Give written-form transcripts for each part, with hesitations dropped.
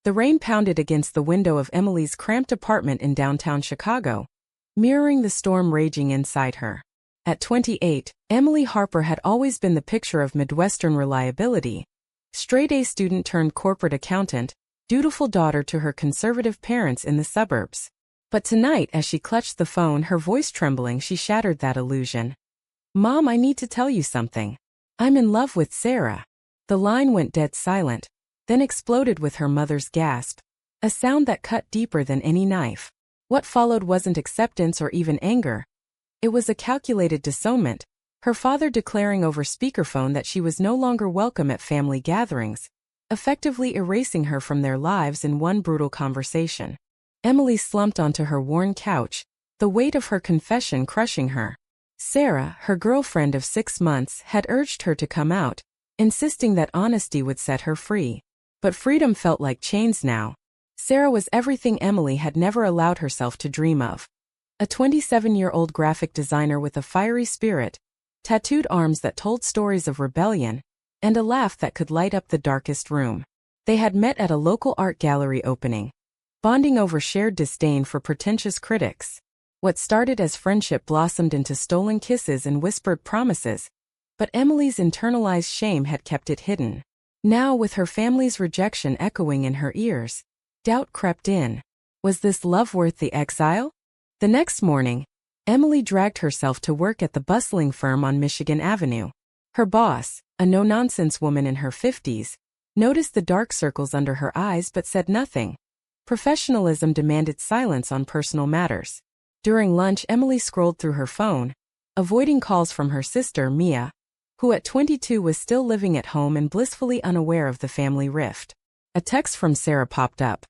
The rain pounded against the window of Emily's cramped apartment in downtown Chicago, mirroring the storm raging inside her. At 28, Emily Harper had always been the picture of Midwestern reliability. Straight-A student turned corporate accountant, dutiful daughter to her conservative parents in the suburbs. But tonight, as she clutched the phone, her voice trembling, she shattered that illusion. "Mom, I need to tell you something. I'm in love with Sarah." The line went dead silent, then exploded with her mother's gasp, a sound that cut deeper than any knife. What followed wasn't acceptance or even anger. It was a calculated disownment, her father declaring over speakerphone that she was no longer welcome at family gatherings, effectively erasing her from their lives in one brutal conversation. Emily slumped onto her worn couch, the weight of her confession crushing her. Sarah, her girlfriend of 6 months, had urged her to come out, insisting that honesty would set her free. But freedom felt like chains now. Sarah was everything Emily had never allowed herself to dream of. A 27-year-old graphic designer with a fiery spirit, tattooed arms that told stories of rebellion, and a laugh that could light up the darkest room. They had met at a local art gallery opening, bonding over shared disdain for pretentious critics. What started as friendship blossomed into stolen kisses and whispered promises, but Emily's internalized shame had kept it hidden. Now, with her family's rejection echoing in her ears, doubt crept in. Was this love worth the exile? The next morning, Emily dragged herself to work at the bustling firm on Michigan Avenue. Her boss, a no-nonsense woman in her 50s, noticed the dark circles under her eyes but said nothing. Professionalism demanded silence on personal matters. During lunch, Emily scrolled through her phone, avoiding calls from her sister, Mia, who at 22 was still living at home and blissfully unaware of the family rift. A text from Sarah popped up.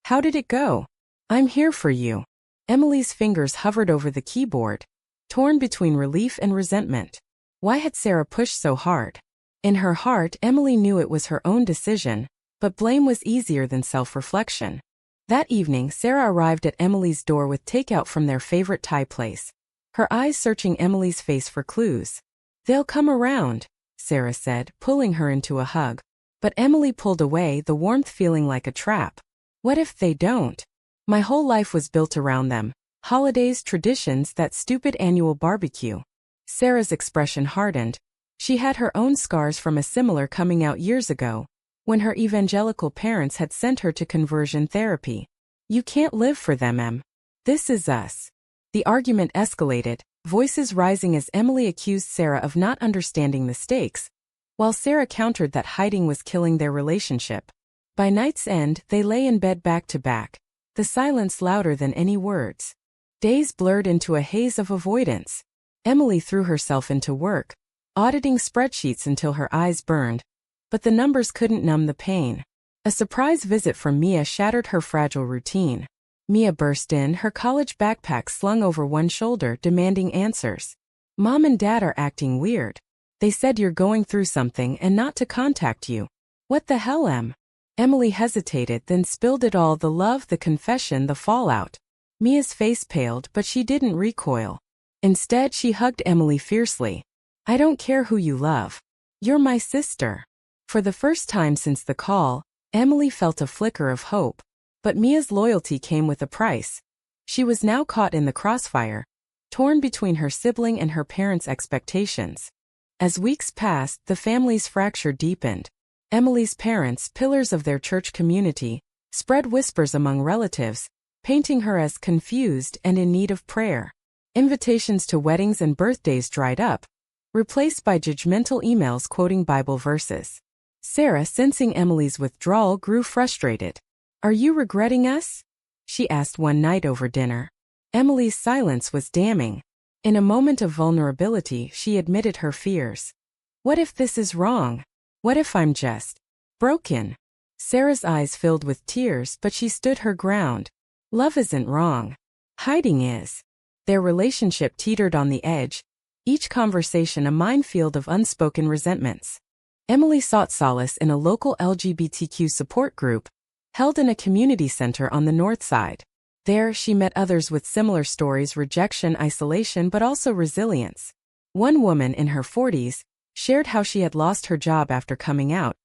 "How did it go? I'm here for you." Emily's fingers hovered over the keyboard, torn between relief and resentment. Why had Sarah pushed so hard? In her heart, Emily knew it was her own decision, but blame was easier than self-reflection. That evening, Sarah arrived at Emily's door with takeout from their favorite Thai place, her eyes searching Emily's face for clues. "They'll come around," Sarah said, pulling her into a hug. But Emily pulled away, the warmth feeling like a trap. "What if they don't? My whole life was built around them. Holidays, traditions, that stupid annual barbecue." Sarah's expression hardened. She had her own scars from a similar coming out years ago, when her evangelical parents had sent her to conversion therapy. "You can't live for them, Em. This is us." The argument escalated, voices rising as Emily accused Sarah of not understanding the stakes, while Sarah countered that hiding was killing their relationship. By night's end, they lay in bed back to back, the silence louder than any words. Days blurred into a haze of avoidance. Emily threw herself into work, auditing spreadsheets until her eyes burned, but the numbers couldn't numb the pain. A surprise visit from Mia shattered her fragile routine. Mia burst in, her college backpack slung over one shoulder, demanding answers. "Mom and Dad are acting weird. They said you're going through something and not to contact you." "What the hell, Em?" Emily hesitated, then spilled it all, the love, the confession, the fallout. Mia's face paled, but she didn't recoil. Instead, she hugged Emily fiercely. "I don't care who you love. You're my sister." For the first time since the call, Emily felt a flicker of hope. But Mia's loyalty came with a price. She was now caught in the crossfire, torn between her sibling and her parents' expectations. As weeks passed, the family's fracture deepened. Emily's parents, pillars of their church community, spread whispers among relatives, painting her as confused and in need of prayer. Invitations to weddings and birthdays dried up, replaced by judgmental emails quoting Bible verses. Sarah, sensing Emily's withdrawal, grew frustrated. "Are you regretting us?" she asked one night over dinner. Emily's silence was damning. In a moment of vulnerability, she admitted her fears. "What if this is wrong? What if I'm just broken?" Sarah's eyes filled with tears, but she stood her ground. "Love isn't wrong. Hiding is." Their relationship teetered on the edge, each conversation a minefield of unspoken resentments. Emily sought solace in a local LGBTQ support group, held in a community center on the north side. There, she met others with similar stories: rejection, isolation, but also resilience. One woman in her 40s shared how she had lost her job after coming out,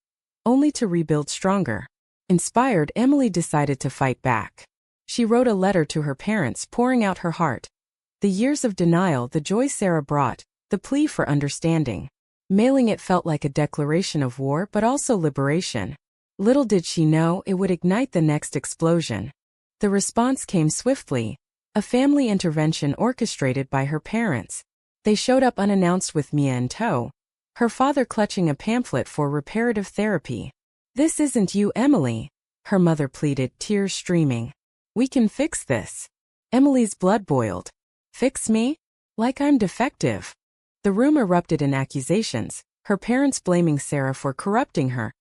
only to rebuild stronger. Inspired, Emily decided to fight back. She wrote a letter to her parents, pouring out her heart. The years of denial, the joy Sarah brought, the plea for understanding. Mailing it felt like a declaration of war but also liberation. Little did she know it would ignite the next explosion. The response came swiftly. A family intervention orchestrated by her parents. They showed up unannounced with Mia in tow, her father clutching a pamphlet for reparative therapy. "This isn't you, Emily," her mother pleaded, tears streaming. "We can fix this." Emily's blood boiled. "Fix me? Like I'm defective." The room erupted in accusations, her parents blaming Sarah for corrupting her,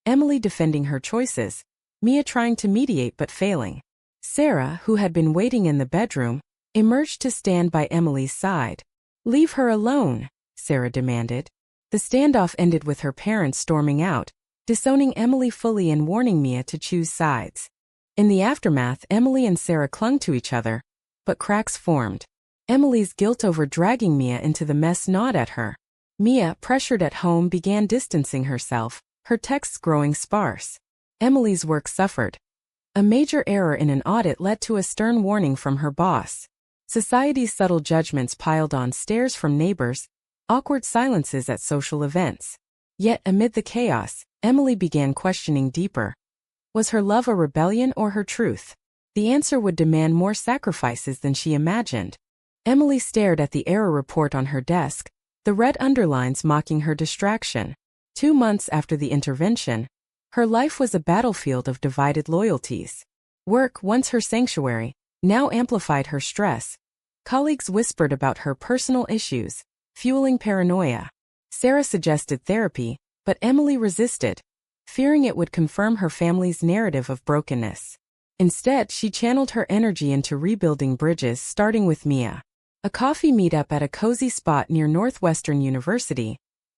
Emily defending her choices, Mia trying to mediate but failing. Sarah, who had been waiting in the bedroom, emerged to stand by Emily's side. "Leave her alone," Sarah demanded. The standoff ended with her parents storming out, disowning Emily fully and warning Mia to choose sides. In the aftermath, Emily and Sarah clung to each other, but cracks formed. Emily's guilt over dragging Mia into the mess gnawed at her. Mia, pressured at home, began distancing herself, her texts growing sparse. Emily's work suffered. A major error in an audit led to a stern warning from her boss. Society's subtle judgments piled on, stares from neighbors, awkward silences at social events. Yet amid the chaos, Emily began questioning deeper. Was her love a rebellion or her truth? The answer would demand more sacrifices than she imagined. Emily stared at the error report on her desk, the red underlines mocking her distraction. 2 months after the intervention, her life was a battlefield of divided loyalties. Work, once her sanctuary, now amplified her stress. Colleagues whispered about her personal issues, fueling paranoia. Sarah suggested therapy, but Emily resisted, fearing it would confirm her family's narrative of brokenness. Instead, she channeled her energy into rebuilding bridges, starting with Mia. A coffee meetup at a cozy spot near Northwestern University,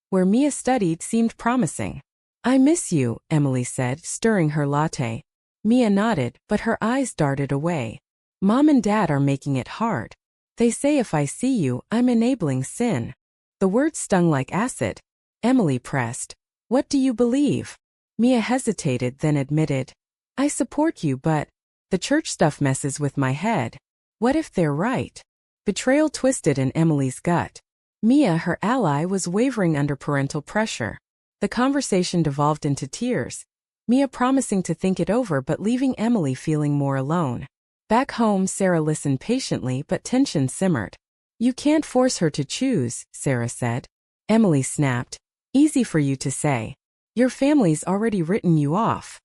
where Mia studied, seemed promising. "I miss you," Emily said, stirring her latte. Mia nodded, but her eyes darted away. "Mom and Dad are making it hard. They say if I see you, I'm enabling sin." The words stung like acid. Emily pressed. "What do you believe?" Mia hesitated, then admitted. "I support you, but the church stuff messes with my head. What if they're right?" Betrayal twisted in Emily's gut. Mia, her ally, was wavering under parental pressure. The conversation devolved into tears, Mia promising to think it over but leaving Emily feeling more alone. Back home, Sarah listened patiently, but tension simmered. "You can't force her to choose," Sarah said. Emily snapped. "Easy for you to say. Your family's already written you off."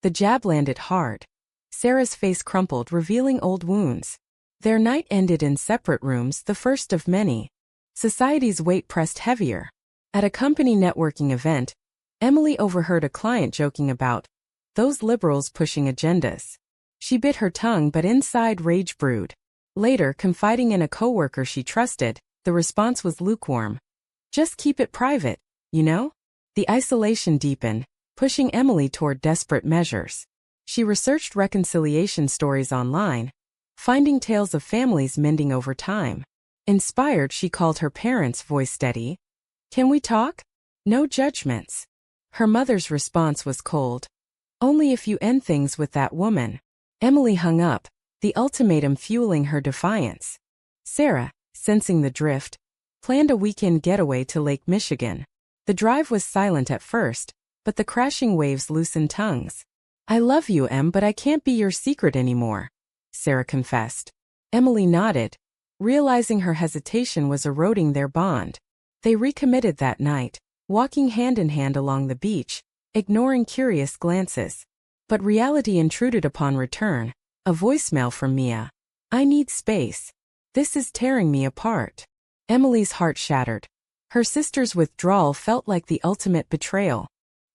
The jab landed hard. Sarah's face crumpled, revealing old wounds. Their night ended in separate rooms, the first of many. Society's weight pressed heavier. At a company networking event, Emily overheard a client joking about those liberals pushing agendas. She bit her tongue, but inside rage brewed. Later, confiding in a coworker she trusted, the response was lukewarm. "Just keep it private, you know?" The isolation deepened, pushing Emily toward desperate measures. She researched reconciliation stories online, finding tales of families mending over time. Inspired, she called her parents, voice steady. "Can we talk? No judgments." Her mother's response was cold. "Only if you end things with that woman." Emily hung up, the ultimatum fueling her defiance. Sarah, sensing the drift, planned a weekend getaway to Lake Michigan. The drive was silent at first, but the crashing waves loosened tongues. "I love you, Em, but I can't be your secret anymore," Sarah confessed. Emily nodded, realizing her hesitation was eroding their bond. They recommitted that night, walking hand in hand along the beach, ignoring curious glances. But reality intruded upon return, a voicemail from Mia. "I need space. This is tearing me apart." Emily's heart shattered. Her sister's withdrawal felt like the ultimate betrayal.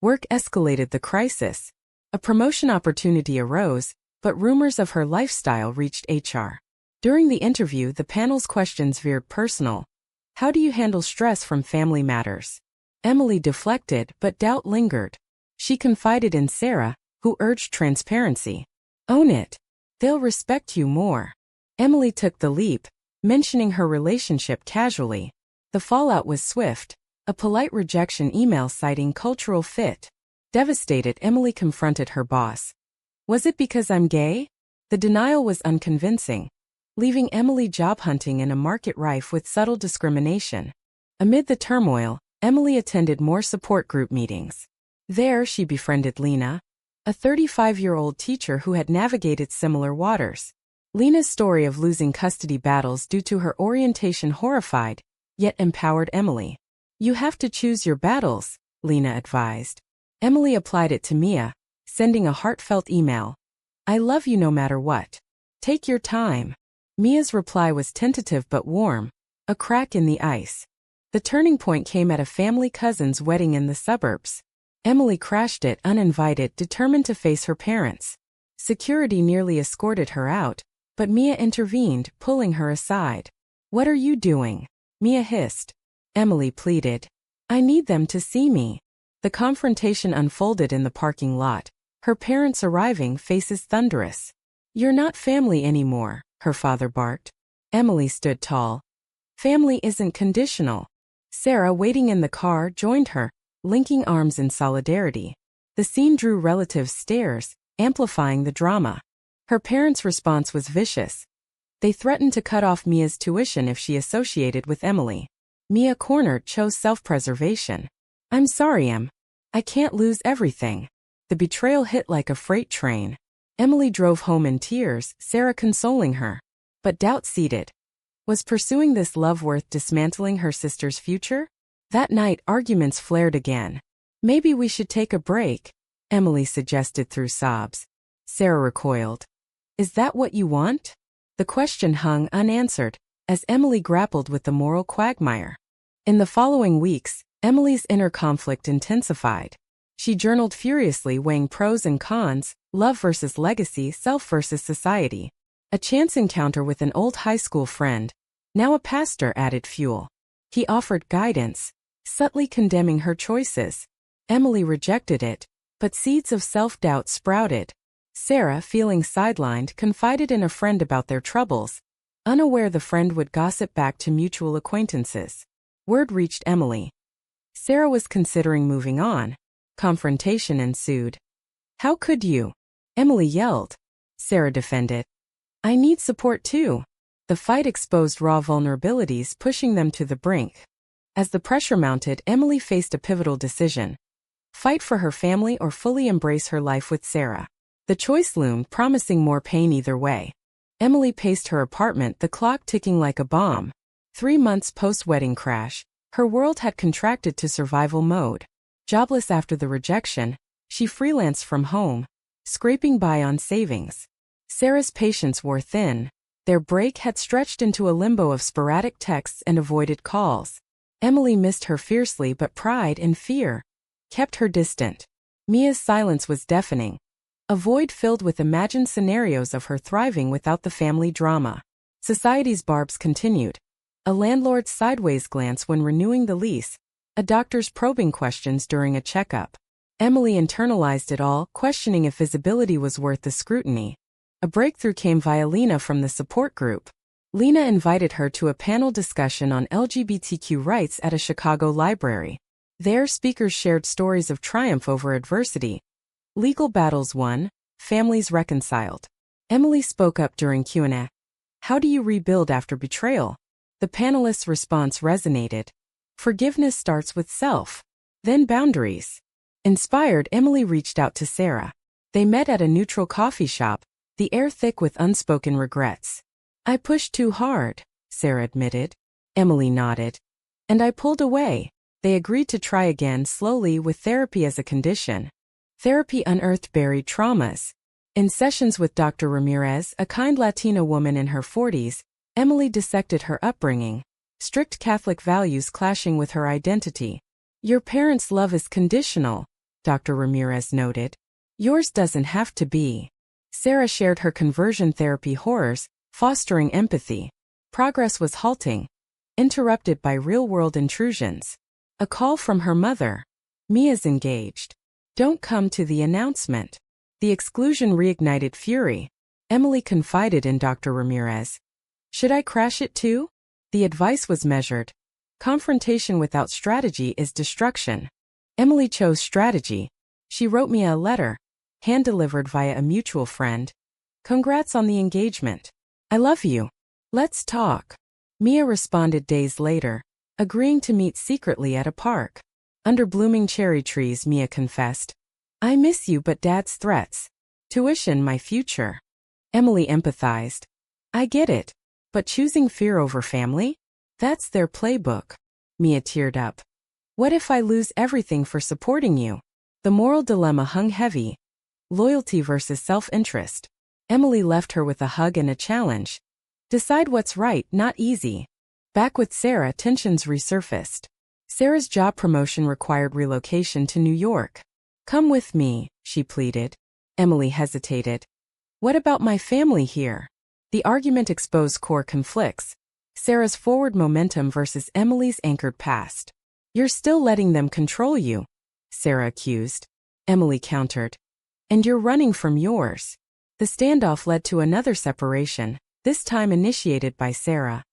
Work escalated the crisis. A promotion opportunity arose, but rumors of her lifestyle reached HR. During the interview, the panel's questions veered personal. How do you handle stress from family matters? Emily deflected, but doubt lingered. She confided in Sarah, who urged transparency. Own it. They'll respect you more. Emily took the leap, mentioning her relationship casually. The fallout was swift, a polite rejection email citing cultural fit. Devastated, Emily confronted her boss. Was it because I'm gay? The denial was unconvincing, leaving Emily job hunting in a market rife with subtle discrimination. Amid the turmoil, Emily attended more support group meetings. There she befriended Lena, a 35-year-old teacher who had navigated similar waters. Lena's story of losing custody battles due to her orientation horrified, yet empowered Emily. You have to choose your battles, Lena advised. Emily applied it to Mia, sending a heartfelt email. I love you no matter what. Take your time. Mia's reply was tentative but warm, a crack in the ice. The turning point came at a family cousin's wedding in the suburbs. Emily crashed it uninvited, determined to face her parents. Security nearly escorted her out, but Mia intervened, pulling her aside. What are you doing? Mia hissed. Emily pleaded. I need them to see me. The confrontation unfolded in the parking lot, her parents arriving, faces thunderous. You're not family anymore, her father barked. Emily stood tall. Family isn't conditional. Sarah, waiting in the car, joined her, linking arms in solidarity. The scene drew relatives' stares, amplifying the drama. Her parents' response was vicious. They threatened to cut off Mia's tuition if she associated with Emily. Mia, cornered, chose self-preservation. I'm sorry, Em. I can't lose everything. The betrayal hit like a freight train. Emily drove home in tears, Sarah consoling her. But doubt seeded. Was pursuing this love worth dismantling her sister's future? That night, arguments flared again. Maybe we should take a break, Emily suggested through sobs. Sarah recoiled. Is that what you want? The question hung unanswered, as Emily grappled with the moral quagmire. In the following weeks, Emily's inner conflict intensified. She journaled furiously, weighing pros and cons, love versus legacy, self versus society. A chance encounter with an old high school friend, now a pastor, added fuel. He offered guidance, subtly condemning her choices. Emily rejected it, but seeds of self-doubt sprouted. Sarah, feeling sidelined, confided in a friend about their troubles, unaware the friend would gossip back to mutual acquaintances. Word reached Emily. Sarah was considering moving on. Confrontation ensued. How could you? Emily yelled. Sarah defended. I need support too. The fight exposed raw vulnerabilities, pushing them to the brink. As the pressure mounted, Emily faced a pivotal decision. Fight for her family or fully embrace her life with Sarah. The choice loomed, promising more pain either way. Emily paced her apartment, the clock ticking like a bomb. 3 months post-wedding crash, her world had contracted to survival mode. Jobless after the rejection, she freelanced from home, scraping by on savings. Sarah's patience wore thin. Their break had stretched into a limbo of sporadic texts and avoided calls. Emily missed her fiercely, but pride and fear kept her distant. Mia's silence was deafening. A void filled with imagined scenarios of her thriving without the family drama. Society's barbs continued. A landlord's sideways glance when renewing the lease, a doctor's probing questions during a checkup. Emily internalized it all, questioning if visibility was worth the scrutiny. A breakthrough came via Lena from the support group. Lena invited her to a panel discussion on LGBTQ rights at a Chicago library. There, speakers shared stories of triumph over adversity. Legal battles won, families reconciled. Emily spoke up during Q&A. How do you rebuild after betrayal? The panelists' response resonated. Forgiveness starts with self, then boundaries. Inspired, Emily reached out to Sarah. They met at a neutral coffee shop, the air thick with unspoken regrets. I pushed too hard, Sarah admitted. Emily nodded. And I pulled away. They agreed to try again, slowly, with therapy as a condition. Therapy unearthed buried traumas. In sessions with Dr. Ramirez, a kind Latina woman in her 40s, Emily dissected her upbringing, strict Catholic values clashing with her identity. Your parents' love is conditional, Dr. Ramirez noted. Yours doesn't have to be. Sarah shared her conversion therapy horrors, fostering empathy. Progress was halting, interrupted by real-world intrusions. A call from her mother. Mia's engaged. Don't come to the announcement. The exclusion reignited fury. Emily confided in Dr. Ramirez. Should I crash it too? The advice was measured. Confrontation without strategy is destruction. Emily chose strategy. She wrote Mia a letter, hand-delivered via a mutual friend. Congrats on the engagement. I love you. Let's talk. Mia responded days later, agreeing to meet secretly at a park. Under blooming cherry trees, Mia confessed, I miss you but Dad's threats. Tuition my future. Emily empathized. I get it. But choosing fear over family? That's their playbook. Mia teared up. What if I lose everything for supporting you? The moral dilemma hung heavy. Loyalty versus self-interest. Emily left her with a hug and a challenge. Decide what's right, not easy. Back with Sarah, tensions resurfaced. Sarah's job promotion required relocation to New York. Come with me, she pleaded. Emily hesitated. What about my family here? The argument exposed core conflicts. Sarah's forward momentum versus Emily's anchored past. You're still letting them control you, Sarah accused. Emily countered. And you're running from yours. The standoff led to another separation, this time initiated by Sarah.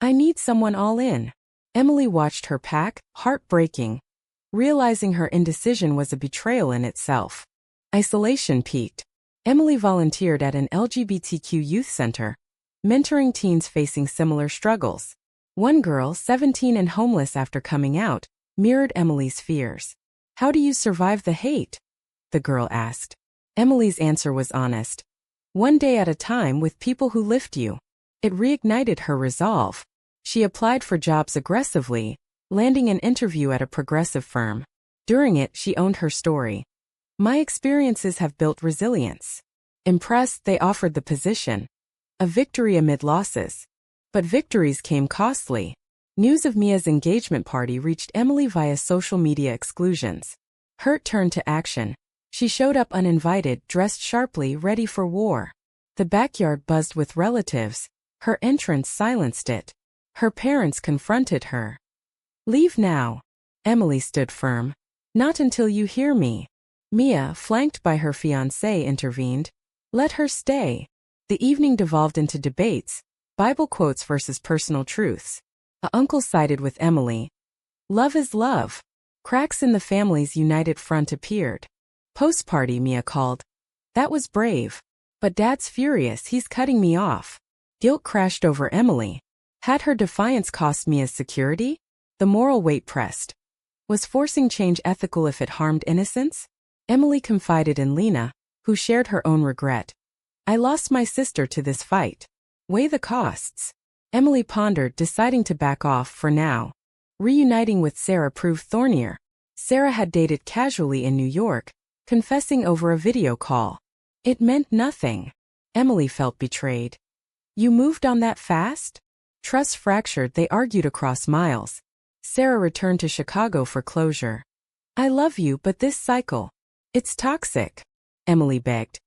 I need someone all in. Emily watched her pack, heartbreaking. Realizing her indecision was a betrayal in itself. Isolation peaked. Emily volunteered at an LGBTQ youth center, mentoring teens facing similar struggles. One girl, 17 and homeless after coming out, mirrored Emily's fears. How do you survive the hate? The girl asked. Emily's answer was honest. One day at a time with people who lift you. It reignited her resolve. She applied for jobs aggressively, landing an interview at a progressive firm. During it, she owned her story. My experiences have built resilience. Impressed, they offered the position. A victory amid losses. But victories came costly. News of Mia's engagement party reached Emily via social media exclusions. Hurt turned to action. She showed up uninvited, dressed sharply, ready for war. The backyard buzzed with relatives. Her entrance silenced it. Her parents confronted her. Leave now. Emily stood firm. Not until you hear me. Mia, flanked by her fiancé, intervened. Let her stay. The evening devolved into debates, Bible quotes versus personal truths. A uncle sided with Emily. Love is love. Cracks in the family's united front appeared. Post-party, Mia called. That was brave. But Dad's furious, he's cutting me off. Guilt crashed over Emily. Had her defiance cost Mia's security? The moral weight pressed. Was forcing change ethical if it harmed innocence? Emily confided in Lena, who shared her own regret. I lost my sister to this fight. Weigh the costs. Emily pondered, deciding to back off for now. Reuniting with Sarah proved thornier. Sarah had dated casually in New York, confessing over a video call. It meant nothing. Emily felt betrayed. You moved on that fast? Trust fractured, they argued across miles. Sarah returned to Chicago for closure. I love you, but this cycle. It's toxic. Emily begged.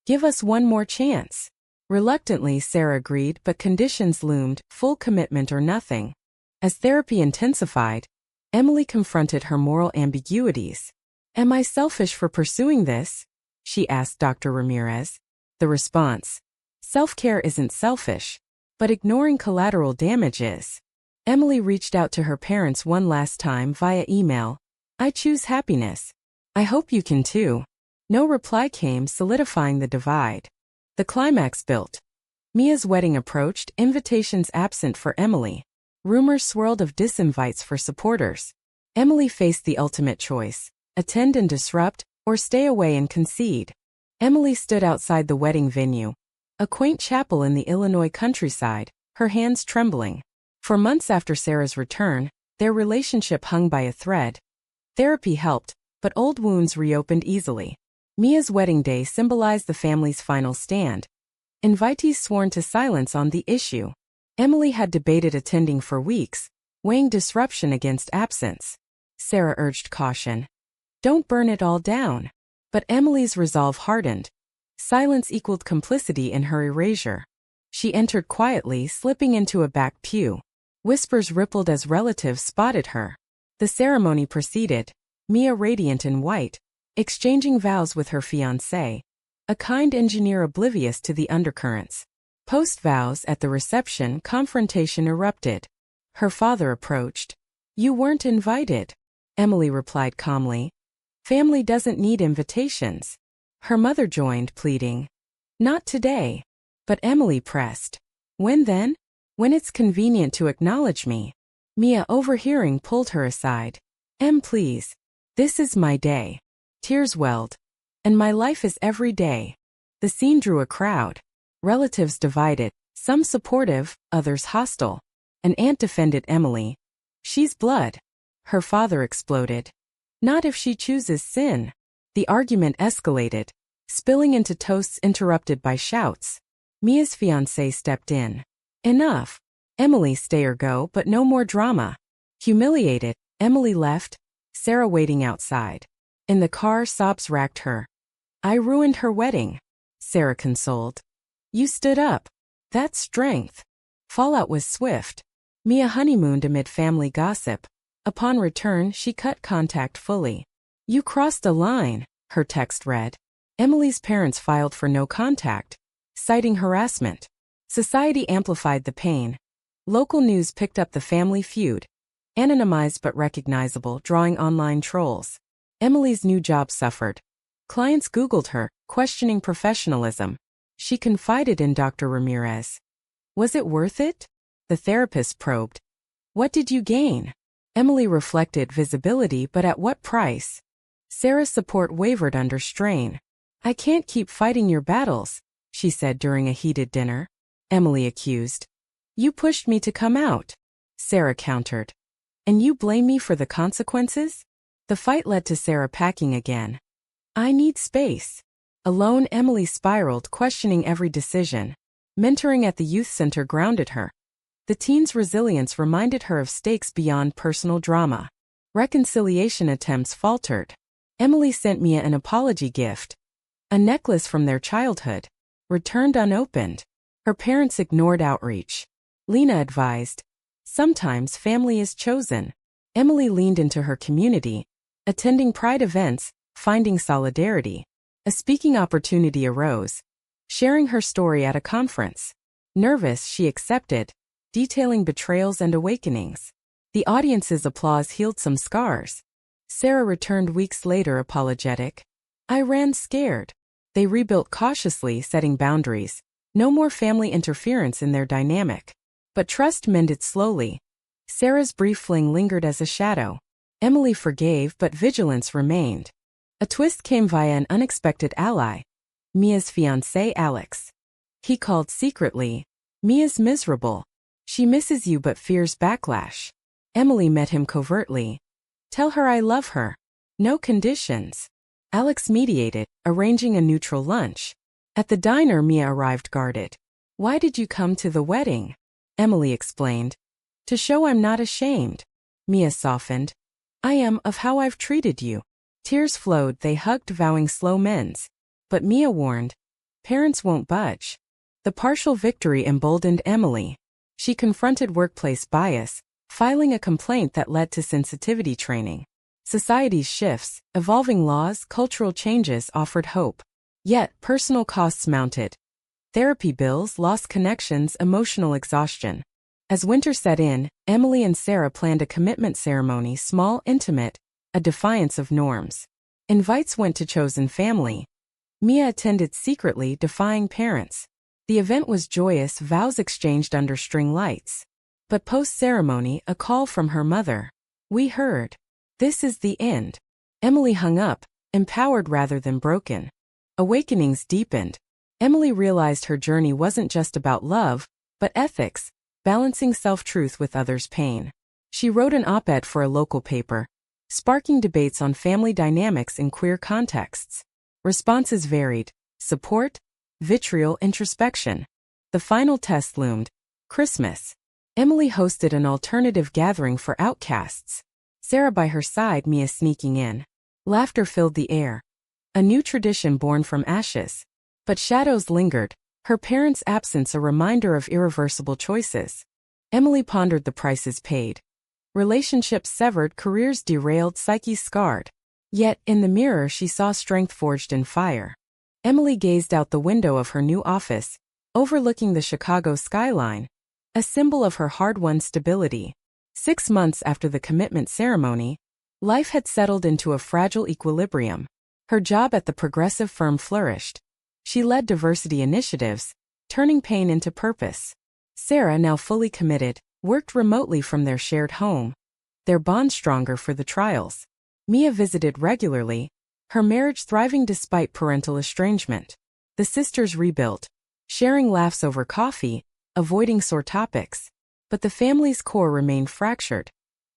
Give us one more chance. Reluctantly, Sarah agreed, but conditions loomed, full commitment or nothing. As therapy intensified, Emily confronted her moral ambiguities. Am I selfish for pursuing this? She asked Dr. Ramirez. The response. Self-care isn't selfish, but ignoring collateral damage is. Emily reached out to her parents one last time via email. I choose happiness. I hope you can too. No reply came, solidifying the divide. The climax built. Mia's wedding approached, invitations absent for Emily. Rumors swirled of disinvites for supporters. Emily faced the ultimate choice. Attend and disrupt, or stay away and concede. Emily stood outside the wedding venue. A quaint chapel in the Illinois countryside, her hands trembling. For months after Sarah's return, their relationship hung by a thread. Therapy helped, but old wounds reopened easily. Mia's wedding day symbolized the family's final stand. Invitees sworn to silence on the issue. Emily had debated attending for weeks, weighing disruption against absence. Sarah urged caution. Don't burn it all down. But Emily's resolve hardened. Silence equaled complicity in her erasure. She entered quietly, slipping into a back pew. Whispers rippled as relatives spotted her. The ceremony proceeded, Mia radiant in white, exchanging vows with her fiancé, a kind engineer oblivious to the undercurrents. Post-vows at the reception, confrontation erupted. Her father approached. You weren't invited. Emily replied calmly. Family doesn't need invitations. Her mother joined, pleading. Not today. But Emily pressed. When then? When it's convenient to acknowledge me. Mia, overhearing, pulled her aside. Please. This is my day. Tears welled. And my life is every day. The scene drew a crowd. Relatives divided, some supportive, others hostile. An aunt defended Emily. She's blood. Her father exploded. Not if she chooses sin. The argument escalated, spilling into toasts interrupted by shouts. Mia's fiancé stepped in. Enough. Emily, stay or go, but no more drama. Humiliated, Emily left, Sarah waiting outside. In the car, sobs racked her. I ruined her wedding. Sarah consoled. You stood up. That's strength. Fallout was swift. Mia honeymooned amid family gossip. Upon return, she cut contact fully. You crossed a line, her text read. Emily's parents filed for no contact, citing harassment. Society amplified the pain. Local news picked up the family feud. Anonymized but recognizable, drawing online trolls. Emily's new job suffered. Clients Googled her, questioning professionalism. She confided in Dr. Ramirez. Was it worth it? The therapist probed. What did you gain? Emily reflected, visibility, but at what price? Sarah's support wavered under strain. I can't keep fighting your battles, she said during a heated dinner. Emily accused. You pushed me to come out. Sarah countered. And you blame me for the consequences? The fight led to Sarah packing again. I need space. Alone, Emily spiraled, questioning every decision. Mentoring at the youth center grounded her. The teen's resilience reminded her of stakes beyond personal drama. Reconciliation attempts faltered. Emily sent Mia an apology gift. A necklace from their childhood. Returned unopened. Her parents ignored outreach. Lena advised. Sometimes family is chosen. Emily leaned into her community. Attending pride events, finding solidarity. A speaking opportunity arose. Sharing her story at a conference. Nervous, she accepted. Detailing betrayals and awakenings. The audience's applause healed some scars. Sarah returned weeks later apologetic. I ran scared. They rebuilt cautiously, setting boundaries. No more family interference in their dynamic. But trust mended slowly. Sarah's brief fling lingered as a shadow. Emily forgave, but vigilance remained. A twist came via an unexpected ally. Mia's fiancé, Alex. He called secretly. Mia's miserable. She misses you but fears backlash. Emily met him covertly. Tell her I love her. No conditions. Alex mediated, arranging a neutral lunch. At the diner, Mia arrived guarded. Why did you come to the wedding? Emily explained. To show I'm not ashamed. Mia softened. I am of how I've treated you. Tears flowed, they hugged, vowing slow mends. But Mia warned. Parents won't budge. The partial victory emboldened Emily. She confronted workplace bias, filing a complaint that led to sensitivity training. Society's shifts, evolving laws, cultural changes offered hope. Yet, personal costs mounted. Therapy bills, lost connections, emotional exhaustion. As winter set in, Emily and Sarah planned a commitment ceremony, small, intimate, a defiance of norms. Invites went to chosen family. Mia attended secretly, defying parents. The event was joyous, vows exchanged under string lights. But post-ceremony, a call from her mother. We heard. This is the end. Emily hung up, empowered rather than broken. Awakenings deepened. Emily realized her journey wasn't just about love, but ethics, balancing self-truth with others' pain. She wrote an op-ed for a local paper, sparking debates on family dynamics in queer contexts. Responses varied. Support, vitriol, introspection. The final test loomed. Christmas. Emily hosted an alternative gathering for outcasts. Sarah by her side, Mia sneaking in. Laughter filled the air. A new tradition born from ashes. But shadows lingered, her parents' absence a reminder of irreversible choices. Emily pondered the prices paid. Relationships severed, careers derailed, psyches scarred. Yet, in the mirror she saw strength forged in fire. Emily gazed out the window of her new office, overlooking the Chicago skyline, a symbol of her hard-won stability. 6 months after the commitment ceremony, Life had settled into a fragile equilibrium. Her job at the progressive firm flourished. She led diversity initiatives, turning pain into purpose. Sarah, now fully committed, worked remotely from their shared home. Their bond stronger for the trials. Mia visited regularly, her marriage thriving despite parental estrangement. The sisters rebuilt, sharing laughs over coffee, avoiding sore topics. But the family's core remained fractured.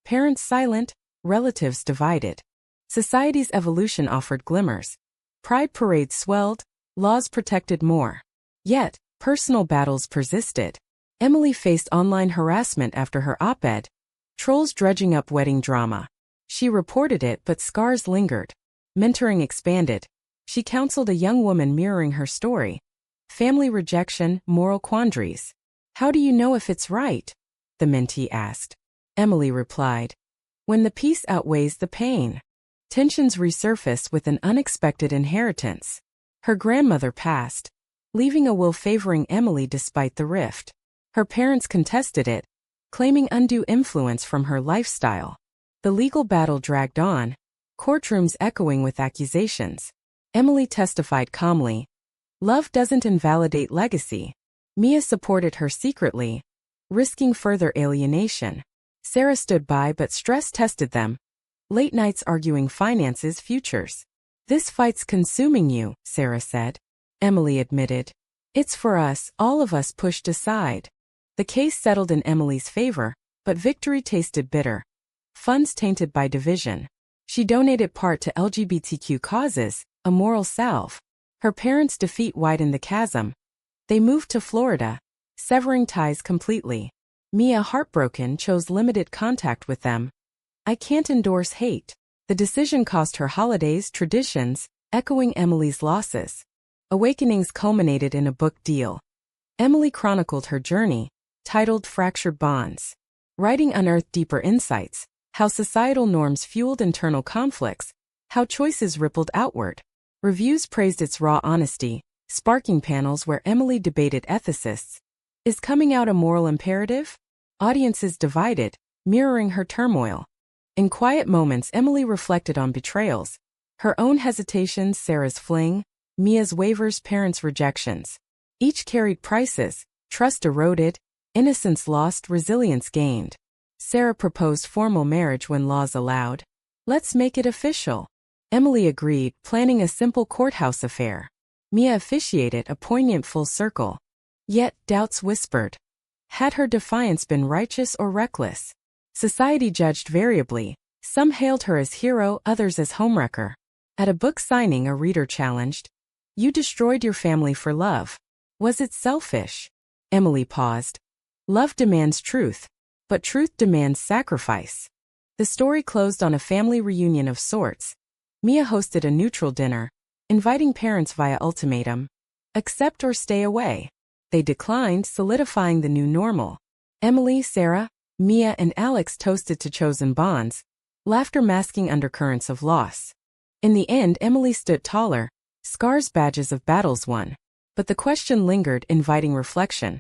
Parents silent, relatives divided. Society's evolution offered glimmers. Pride parades swelled, laws protected more. Yet, personal battles persisted. Emily faced online harassment after her op-ed, trolls dredging up wedding drama. She reported it, but scars lingered. Mentoring expanded. She counseled a young woman mirroring her story. Family rejection, moral quandaries. How do you know if it's right? The mentee asked. Emily replied. When the peace outweighs the pain. Tensions resurfaced with an unexpected inheritance. Her grandmother passed, leaving a will favoring Emily despite the rift. Her parents contested it, claiming undue influence from her lifestyle. The legal battle dragged on, courtrooms echoing with accusations. Emily testified calmly. Love doesn't invalidate legacy. Mia supported her secretly, risking further alienation. Sarah stood by, but stress tested them. Late nights arguing finances, futures. This fight's consuming you, Sarah said. Emily admitted. It's for us, all of us pushed aside. The case settled in Emily's favor, but victory tasted bitter. Funds tainted by division. She donated part to LGBTQ causes, a moral salve. Her parents' defeat widened the chasm. They moved to Florida, severing ties completely. Mia, heartbroken, chose limited contact with them. I can't endorse hate. The decision cost her holidays, traditions, echoing Emily's losses. Awakenings culminated in a book deal. Emily chronicled her journey, titled Fractured Bonds. Writing unearthed deeper insights, how societal norms fueled internal conflicts, how choices rippled outward. Reviews praised its raw honesty, sparking panels where Emily debated ethicists. Is coming out a moral imperative? Audiences divided, mirroring her turmoil. In quiet moments, Emily reflected on betrayals. Her own hesitations, Sarah's fling, Mia's wavers, parents' rejections. Each carried prices, trust eroded, innocence lost, resilience gained. Sarah proposed formal marriage when laws allowed. Let's make it official. Emily agreed, planning a simple courthouse affair. Mia officiated, a poignant full circle. Yet, doubts whispered. Had her defiance been righteous or reckless? Society judged variably. Some hailed her as hero, others as homewrecker. At a book signing, a reader challenged. You destroyed your family for love. Was it selfish? Emily paused. Love demands truth, but truth demands sacrifice. The story closed on a family reunion of sorts. Mia hosted a neutral dinner, inviting parents via ultimatum. Accept or stay away. They declined, solidifying the new normal. Emily, Sarah, Mia, and Alex toasted to chosen bonds, laughter masking undercurrents of loss. In the end, Emily stood taller, scars badges of battles won. But the question lingered, inviting reflection.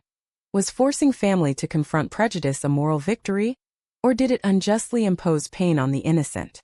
Was forcing family to confront prejudice a moral victory? Or did it unjustly impose pain on the innocent?